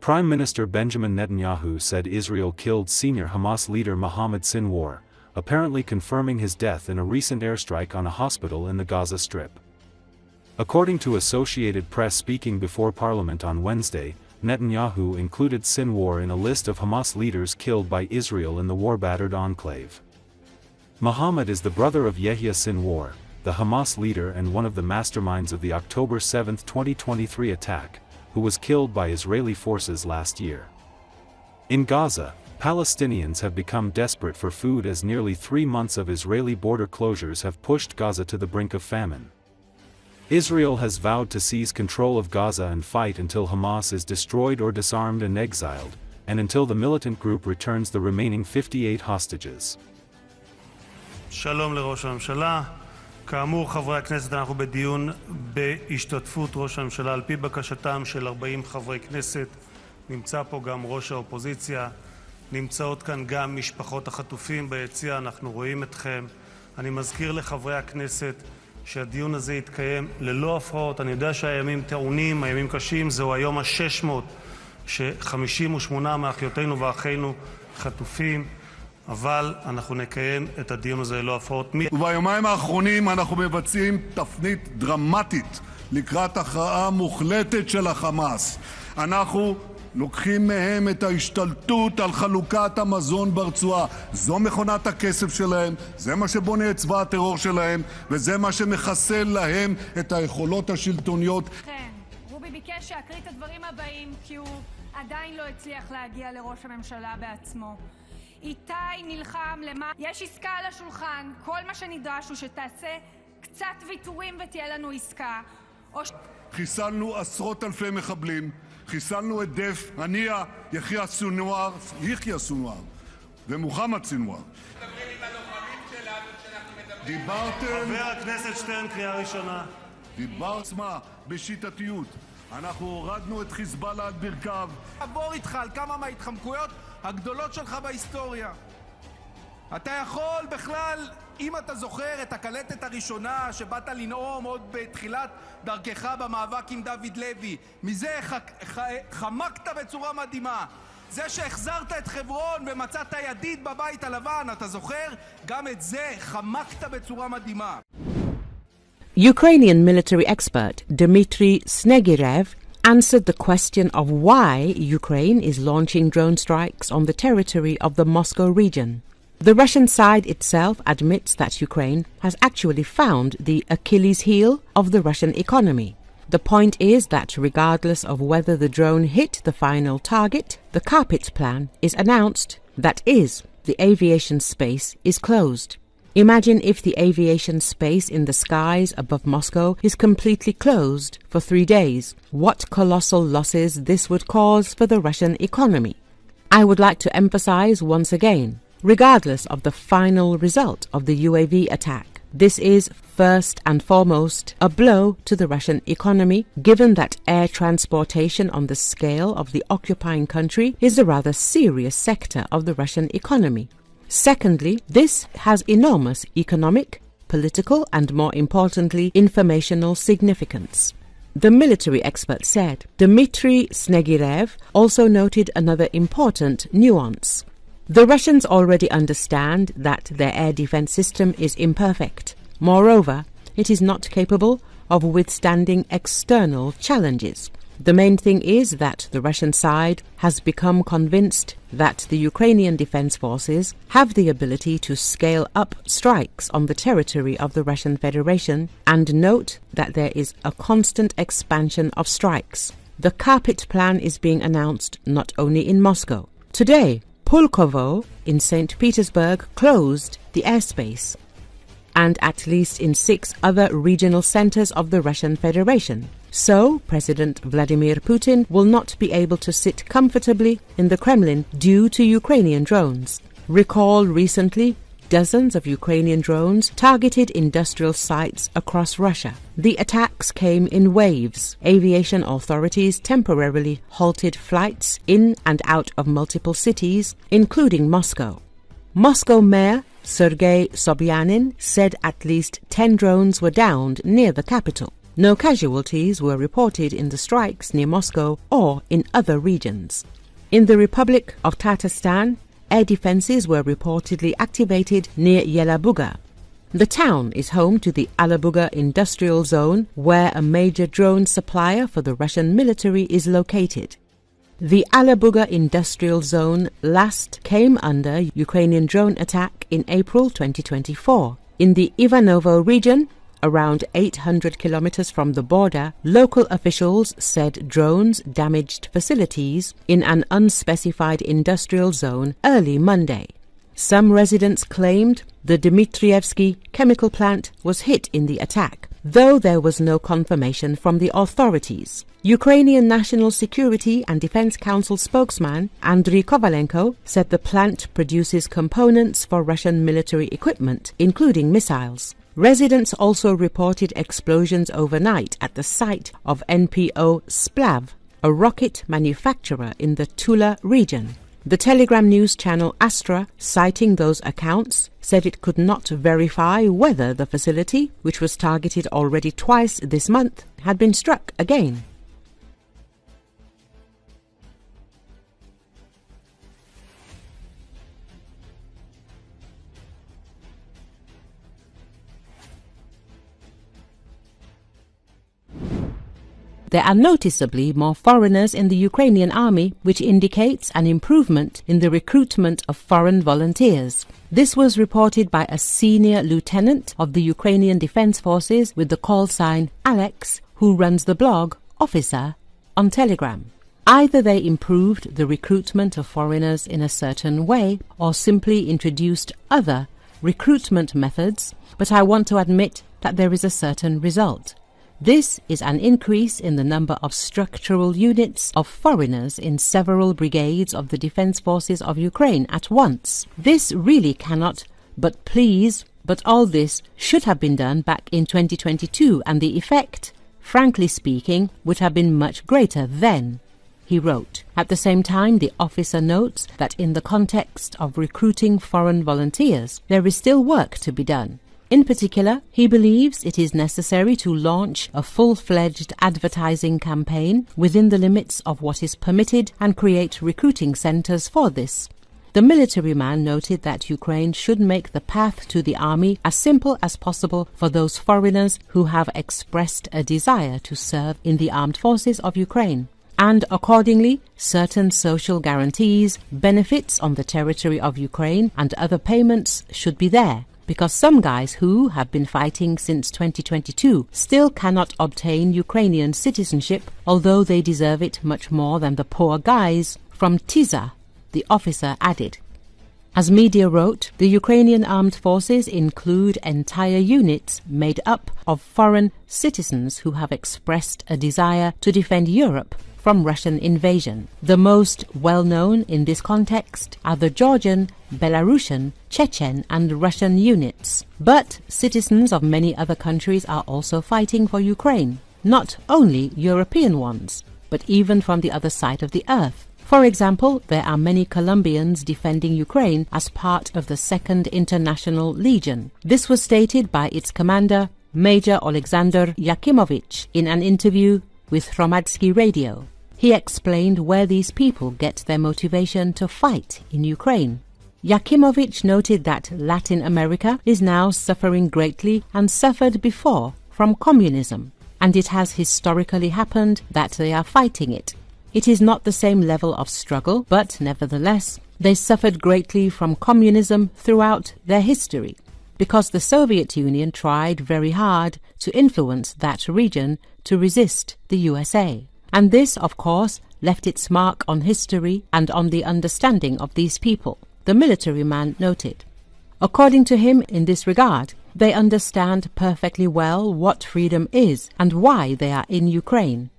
Prime Minister Benjamin Netanyahu said Israel killed senior Hamas leader Mohammed Sinwar, apparently confirming his death in a recent airstrike on a hospital in the Gaza Strip. According to Associated Press speaking before Parliament on Wednesday, Netanyahu included Sinwar in a list of Hamas leaders killed by Israel in the war-battered enclave. Mohammed is the brother of Yahya Sinwar, the Hamas leader and one of the masterminds of the October 7, 2023 attack, who was killed by Israeli forces last year. In Gaza, Palestinians have become desperate for food as nearly 3 months of Israeli border closures have pushed Gaza to the brink of famine. Israel has vowed to seize control of Gaza and fight until Hamas is destroyed or disarmed and exiled, and until the militant group returns the remaining 58 hostages. שלום לראש הממשלה. כאמור, חברי הכנסת, אנחנו בדיון בהשתתפות ראש הממשלה על פי בקשתם של 40 חברי כנסת. נמצא פה גם ראש האופוזיציה. נמצאות כאן גם משפחות החטופים ביציע. אנחנו רואים אתכם. אני מזכיר לחברי הכנסת שהדיון הזה יתקיים ללא הפרעות. אני יודע שהימים טעונים, הימים קשים. זהו היום ה-600 ש-58 מאחיותינו ואחינו חטופים. אבל אנחנו נקיים את הדיון הזה ללא הפרעות. וביומיים האחרונים אנחנו מבצעים תפנית דרמטית לקראת הכרעה מוחלטת של החמאס. אנחנו לוקחים מהם את ההשתלטות על חלוקת המזון ברצועה. זו מכונת הכסף שלהם, זה מה שבונה את צבא הטרור שלהם, וזה מה שמחסל להם את היכולות השלטוניות. כן, רובי ביקש להקריא את הדברים הבאים, כי הוא עדיין לא הצליח להגיע לראש הממשלה בעצמו. איתי נלחם יש עסקה על השולחן, כל מה שנדרש הוא שתעשה קצת ויתורים ותהיה לנו עסקה. חיסלנו עשרות אלפי מחבלים, חיסלנו את דף, הנייה, יחיא סינואר ומוחמד סינואר. דיברתם... חבר הכנסת שטרן, קריאה ראשונה. דיברת בשיטתיות. אנחנו הורדנו את חיזבאללה על ברכיו. עבור איתך על כמה מההתחמקויות הגדולות שלך בהיסטוריה. אתה יכול בכלל, אם אתה זוכר את הקלטת הראשונה שבאת לנאום עוד בתחילת דרכך במאבק עם דוד לוי, מזה חמקת בצורה מדהימה. זה שהחזרת את חברון ומצאת ידיד בבית הלבן, אתה זוכר? גם את זה חמקת בצורה מדהימה. Ukrainian military expert Dmitry Snegirev answered the question of why Ukraine is launching drone strikes on the territory of the Moscow region. The Russian side itself admits that Ukraine has actually found the Achilles heel of the Russian economy. The point is that regardless of whether the drone hit the final target, the carpet plan is announced. That is, the aviation space is closed. Imagine if the aviation space in the skies above Moscow is completely closed for 3 days. What colossal losses this would cause for the Russian economy. I would like to emphasize once again, regardless of the final result of the UAV attack, this is first and foremost a blow to the Russian economy, given that air transportation on the scale of the occupying country is a rather serious sector of the Russian economy. Secondly, this has enormous economic, political and, more importantly, informational significance. The military expert said. Dmitry Snegirev also noted another important nuance. The Russians already understand that their air defense system is imperfect. Moreover, it is not capable of withstanding external challenges. The main thing is that the Russian side has become convinced that the Ukrainian defense forces have the ability to scale up strikes on the territory of the Russian Federation, and note that there is a constant expansion of strikes. The carpet plan is being announced not only in Moscow. Today, Pulkovo in St. Petersburg closed the airspace, and at least in 6 other regional centers of the Russian Federation. So, President Vladimir Putin will not be able to sit comfortably in the Kremlin due to Ukrainian drones. Recall recently, dozens of Ukrainian drones targeted industrial sites across Russia. The attacks came in waves. Aviation authorities temporarily halted flights in and out of multiple cities, including Moscow. Moscow Mayor Sergei Sobyanin said at least 10 drones were downed near the capital. No casualties were reported in the strikes near Moscow or in other regions. In the Republic of Tatarstan, air defenses were reportedly activated near Yelabuga. The town is home to the Alabuga industrial zone, where a major drone supplier for the Russian military is located. The Alabuga industrial zone last came under Ukrainian drone attack in April 2024. In the Ivanovo region, around 800 kilometers from the border, local officials said drones damaged facilities in an unspecified industrial zone early Monday. Some residents claimed the Dmitrievsky chemical plant was hit in the attack, though there was no confirmation from the authorities. Ukrainian National Security and Defense Council spokesman Andriy Kovalenko said the plant produces components for Russian military equipment, including missiles. Residents also reported explosions overnight at the site of NPO Splav, a rocket manufacturer in the Tula region. The Telegram news channel Astra, citing those accounts, said it could not verify whether the facility, which was targeted already twice this month, had been struck again. There are noticeably more foreigners in the Ukrainian army, which indicates an improvement in the recruitment of foreign volunteers. This was reported by a senior lieutenant of the Ukrainian Defense Forces with the call sign Alex, who runs the blog Officer on Telegram. Either they improved the recruitment of foreigners in a certain way or simply introduced other recruitment methods, but I want to admit that there is a certain result. This is an increase in the number of structural units of foreigners in several brigades of the Defense Forces of Ukraine at once. This really cannot but please, but all this should have been done back in 2022, and the effect, frankly speaking, would have been much greater then, he wrote. At the same time, the officer notes that in the context of recruiting foreign volunteers, there is still work to be done. In particular, he believes it is necessary to launch a full-fledged advertising campaign within the limits of what is permitted and create recruiting centers for this. The military man noted that Ukraine should make the path to the army as simple as possible for those foreigners who have expressed a desire to serve in the armed forces of Ukraine. And accordingly, certain social guarantees, benefits on the territory of Ukraine and other payments should be there. Because some guys who have been fighting since 2022 still cannot obtain Ukrainian citizenship, although they deserve it much more than the poor guys from Tiza, the officer added. As media wrote, the Ukrainian armed forces include entire units made up of foreign citizens who have expressed a desire to defend Europe from Russian invasion. The most well-known in this context are the Georgian, Belarusian, Chechen and Russian units. But citizens of many other countries are also fighting for Ukraine, not only European ones, but even from the other side of the earth. For example, there are many Colombians defending Ukraine as part of the 2nd International Legion. This was stated by its commander, Major Alexander Yakimovich, in an interview with Hromadsky Radio. He explained where these people get their motivation to fight in Ukraine. Yakimovich noted that Latin America is now suffering greatly and suffered before from communism, and it has historically happened that they are fighting it. It is not the same level of struggle, but nevertheless, they suffered greatly from communism throughout their history, because the Soviet Union tried very hard to influence that region to resist the USA. And this, of course, left its mark on history and on the understanding of these people, the military man noted. According to him, in this regard, they understand perfectly well what freedom is and why they are in Ukraine.